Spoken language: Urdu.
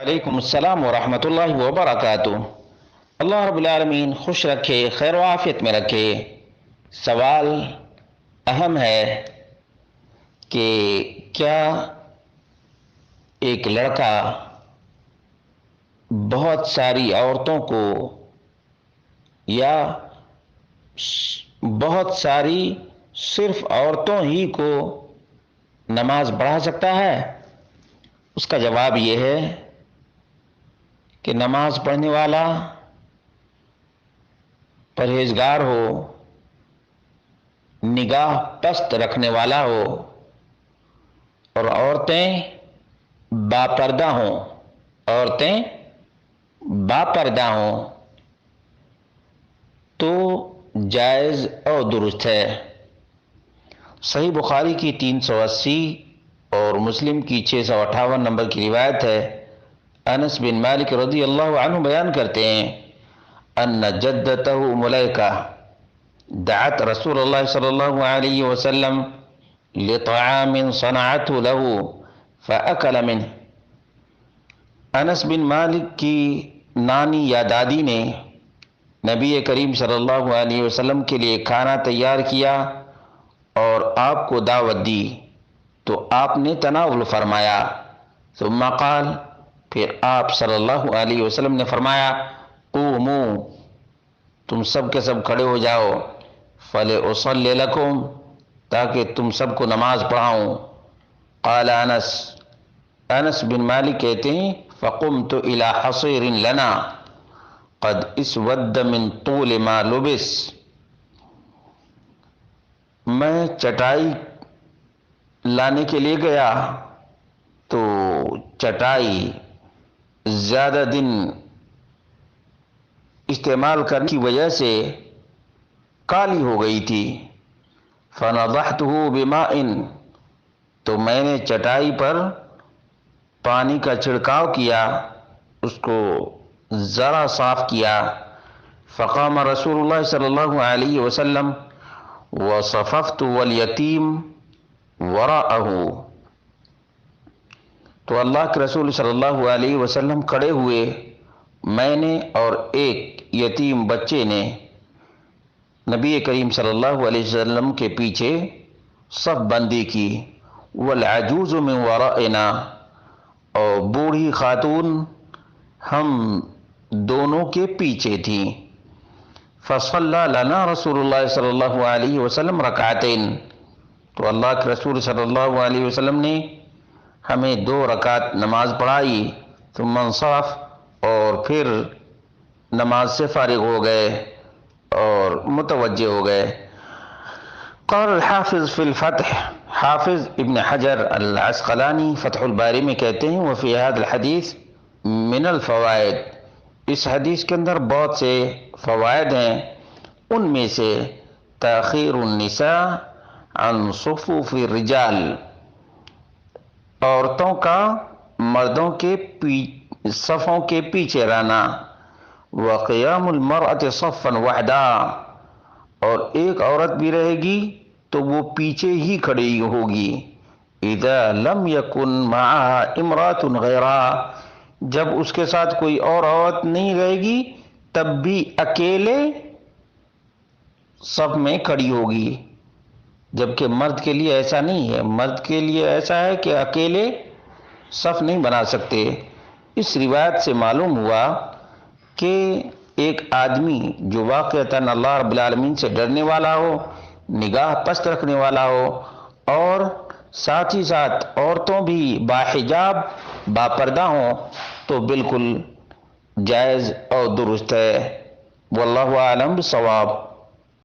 وعلیکم السلام ورحمۃ اللہ وبرکاتہ۔ اللہ رب العالمین خوش رکھے، خیر و عافیت میں رکھے۔ سوال اہم ہے کہ کیا ایک لڑکا بہت ساری عورتوں کو یا بہت ساری صرف عورتوں ہی کو نماز پڑھا سکتا ہے؟ اس کا جواب یہ ہے کہ نماز پڑھنے والا پرہیزگار ہو، نگاہ پست رکھنے والا ہو اور عورتیں باپردہ ہوں، عورتیں باپردہ ہوں تو جائز اور درست ہے۔ صحیح بخاری کی 380 اور مسلم کی 658 نمبر کی روایت ہے۔ انس بن مالک رضی اللہ عنہ بیان کرتے ہیں ان جدتہ ملیکہ دعت رسول اللہ صلی اللہ علیہ وسلم لطعام صنعته له فأکل منه۔ انس بن مالک کی نانی یا دادی نے نبی کریم صلی اللہ علیہ وسلم کے لیے کھانا تیار کیا اور آپ کو دعوت دی تو آپ نے تناول فرمایا۔ ثم قال، پھر آپ صلی اللہ علیہ وسلم نے فرمایا، قوموا، تم سب کے سب کھڑے ہو جاؤ، فلأصلی لکم، تاکہ تم سب کو نماز پڑھاؤں۔ قال انس بن مالک کہتے ہیں فقمت الى حصیر لنا قد اسود من طول ما لبس، میں چٹائی لانے کے لیے گیا تو چٹائی زیادہ دن استعمال کرنے کی وجہ سے کالی ہو گئی تھی۔ فنضحته بماء، تو میں نے چٹائی پر پانی کا چھڑکاؤ کیا، اس کو ذرا صاف کیا۔ فقام رسول اللہ صلی اللہ علیہ وسلم وصففت والیتیم وراءہ، تو اللہ کے رسول صلی اللہ علیہ وسلم کھڑے ہوئے، میں نے اور ایک یتیم بچے نے نبی کریم صلی اللہ علیہ وسلم کے پیچھے صف بندی کی۔ والعجوز من ورائنا، اور بوڑھی خاتون ہم دونوں کے پیچھے تھیں۔ فصلی لنا رسول اللہ صلی اللہ علیہ وسلم رکعتین، تو اللہ کے رسول صلی اللہ علیہ وسلم نے ہمیں 2 رکعت نماز پڑھائی۔ ثم انصرف، اور پھر نماز سے فارغ ہو گئے اور متوجہ ہو گئے۔ قال الحافظ فی الفتح، حافظ ابن حجر العسقلانی فتح الباری میں کہتے ہیں وفی هذا الحدیث من الفوائد، اس حدیث کے اندر بہت سے فوائد ہیں، ان میں سے تاخیر النساء عن صفوف الرجال، عورتوں کا مردوں کے صفوں کے پیچھے رہنا۔ وقیام المرأة صفا وحدها، اور ایک عورت بھی رہے گی تو وہ پیچھے ہی کھڑی ہوگی۔ اذا لم يكن معها امرأة غیرها، جب اس کے ساتھ کوئی اور عورت نہیں رہے گی تب بھی اکیلے صف میں کھڑی ہوگی، جبکہ مرد کے لیے ایسا نہیں ہے، مرد کے لیے ایسا ہے کہ اکیلے صف نہیں بنا سکتے۔ اس روایت سے معلوم ہوا کہ ایک آدمی جو واقعتاً اللہ رب العالمین سے ڈرنے والا ہو، نگاہ پست رکھنے والا ہو، اور ساتھ ہی ساتھ عورتوں بھی باحجاب باپردہ ہوں تو بالکل جائز اور درست ہے۔ واللہ اعلم بالصواب۔